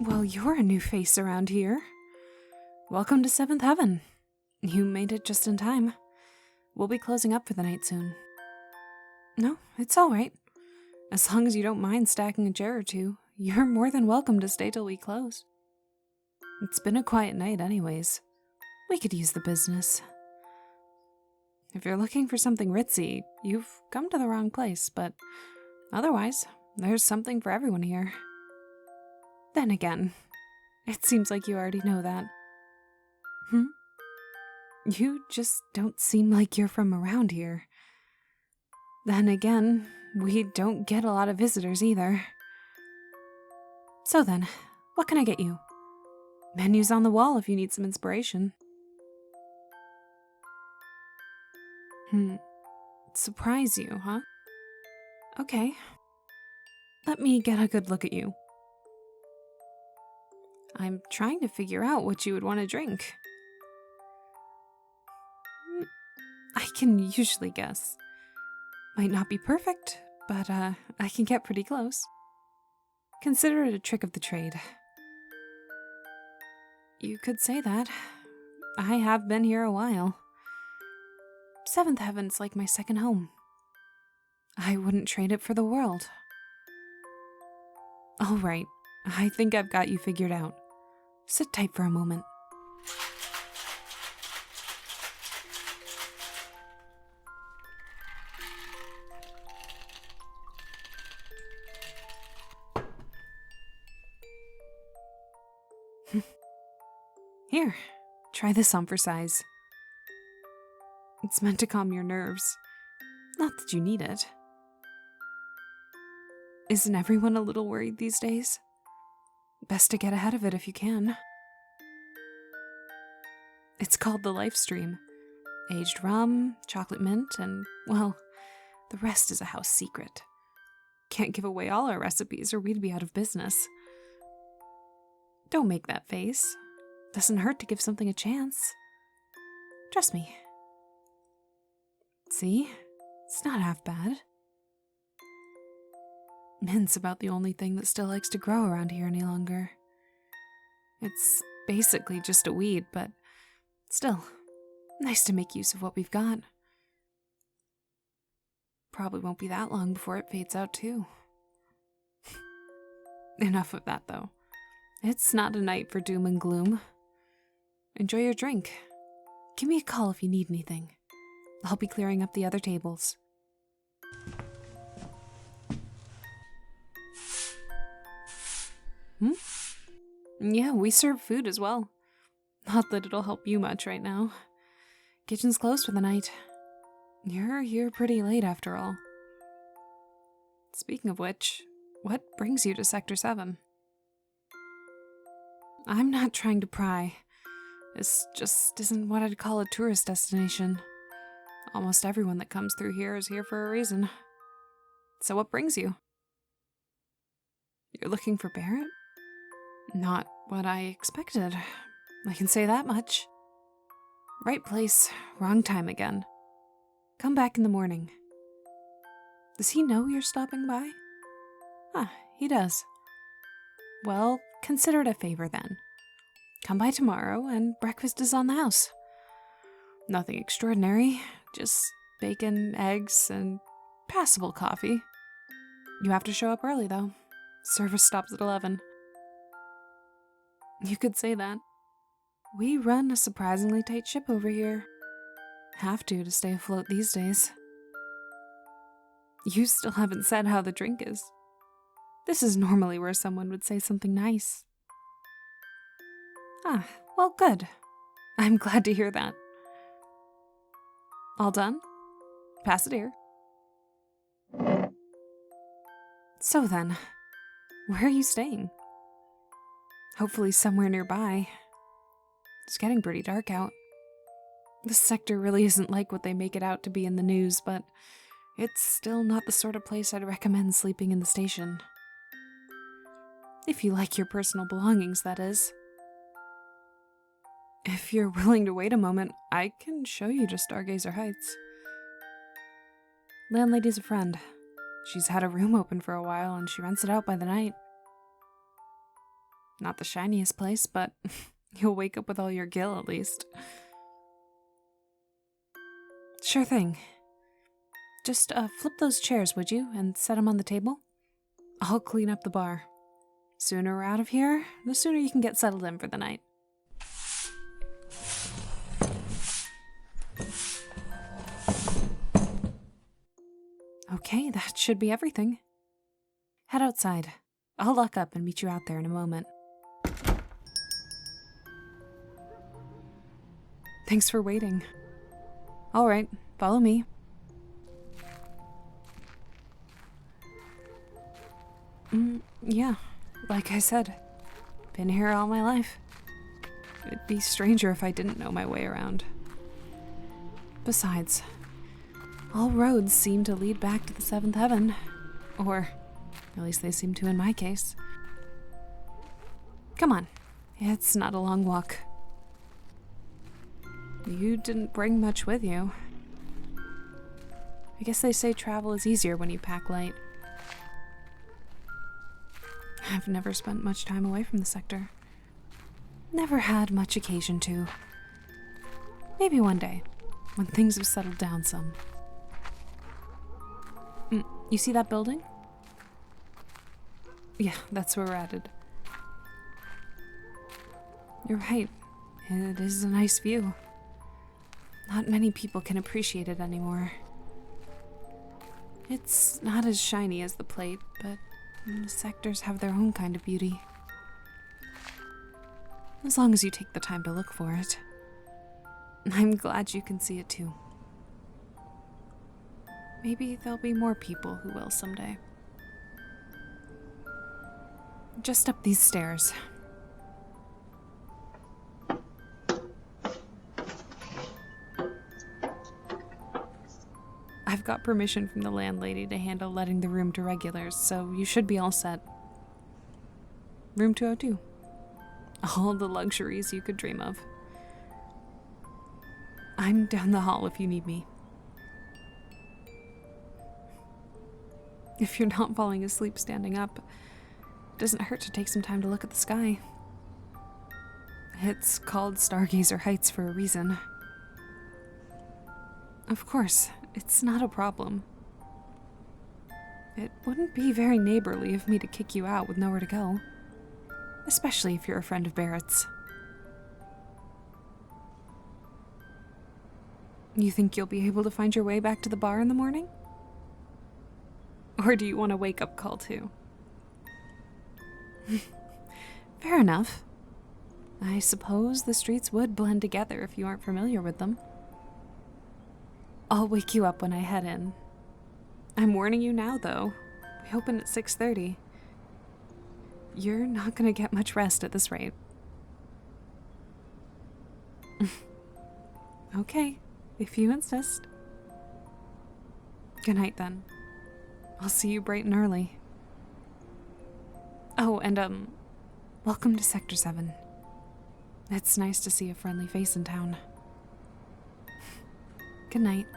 Well, you're a new face around here. Welcome to 7th Heaven. You made it just in time. We'll be closing up for the night soon. No, it's alright. As long as you don't mind stacking a chair or two, you're more than welcome to stay till we close. It's been a quiet night anyways. We could use the business. If you're looking for something ritzy, you've come to the wrong place, but otherwise, there's something for everyone here. Then again, it seems like you already know that. You just don't seem like you're from around here. Then again, we don't get a lot of visitors either. So then, what can I get you? Menus on the wall if you need some inspiration. Surprise you, huh? Okay. Let me get a good look at you. I'm trying to figure out what you would want to drink. I can usually guess. Might not be perfect, but I can get pretty close. Consider it a trick of the trade. You could say that. I have been here a while. 7th Heaven's like my second home. I wouldn't trade it for the world. All right, I think I've got you figured out. Sit tight for a moment. Here, try this on for size. It's meant to calm your nerves. Not that you need it. Isn't everyone a little worried these days? Best to get ahead of it if you can. It's called the Life Stream. Aged rum, chocolate mint, and, well, the rest is a house secret. Can't give away all our recipes or we'd be out of business. Don't make that face. Doesn't hurt to give something a chance. Trust me. See? It's not half bad. Mint's about the only thing that still likes to grow around here any longer. It's basically just a weed, but still, nice to make use of what we've got. Probably won't be that long before it fades out too. Enough of that though. It's not a night for doom and gloom. Enjoy your drink. Give me a call if you need anything. I'll be clearing up the other tables. Yeah, we serve food as well. Not that it'll help you much right now. Kitchen's closed for the night. You're here pretty late after all. Speaking of which, what brings you to Sector 7? I'm not trying to pry. This just isn't what I'd call a tourist destination. Almost everyone that comes through here is here for a reason. So what brings you? You're looking for Barrett? Not what I expected. I can say that much. Right place, wrong time again. Come back in the morning. Does he know you're stopping by? He does. Well, consider it a favor then. Come by tomorrow and breakfast is on the house. Nothing extraordinary, just bacon, eggs, and passable coffee. You have to show up early though. Service stops at 11. You could say that. We run a surprisingly tight ship over here. Have to stay afloat these days. You still haven't said how the drink is. This is normally where someone would say something nice. Well, good. I'm glad to hear that. All done? Pass it here. So then, where are you staying? Hopefully somewhere nearby. It's getting pretty dark out. This sector really isn't like what they make it out to be in the news, but it's still not the sort of place I'd recommend sleeping in the station. If you like your personal belongings, that is. If you're willing to wait a moment, I can show you to Stargazer Heights. Landlady's a friend. She's had a room open for a while and she rents it out by the night. Not the shiniest place, but you'll wake up with all your gil at least. Sure thing. Just flip those chairs, would you, and set them on the table? I'll clean up the bar. Sooner we're out of here, the sooner you can get settled in for the night. Okay, that should be everything. Head outside. I'll lock up and meet you out there in a moment. Thanks for waiting. All right, follow me. Yeah, like I said, been here all my life. It'd be stranger if I didn't know my way around. Besides, all roads seem to lead back to the seventh heaven. Or, at least they seem to in my case. Come on, it's not a long walk. You didn't bring much with you. I guess they say travel is easier when you pack light. I've never spent much time away from the sector. Never had much occasion to. Maybe one day, when things have settled down some. You see that building? Yeah, that's where we're headed. You're right. It is a nice view. Not many people can appreciate it anymore. It's not as shiny as the plate, but the sectors have their own kind of beauty. As long as you take the time to look for it. I'm glad you can see it too. Maybe there'll be more people who will someday. Just up these stairs. I've got permission from the landlady to handle letting the room to regulars, so you should be all set. Room 202. All the luxuries you could dream of. I'm down the hall if you need me. If you're not falling asleep standing up, it doesn't hurt to take some time to look at the sky. It's called Stargazer Heights for a reason. Of course, it's not a problem. It wouldn't be very neighborly of me to kick you out with nowhere to go. Especially if you're a friend of Barrett's. You think you'll be able to find your way back to the bar in the morning? Or do you want a wake-up call too? Fair enough. I suppose the streets would blend together if you aren't familiar with them. I'll wake you up when I head in. I'm warning you now, though. We open at 6:30. You're not gonna get much rest at this rate. Okay, if you insist. Good night, then. I'll see you bright and early. Oh, and, welcome to Sector 7. It's nice to see a friendly face in town. Good night.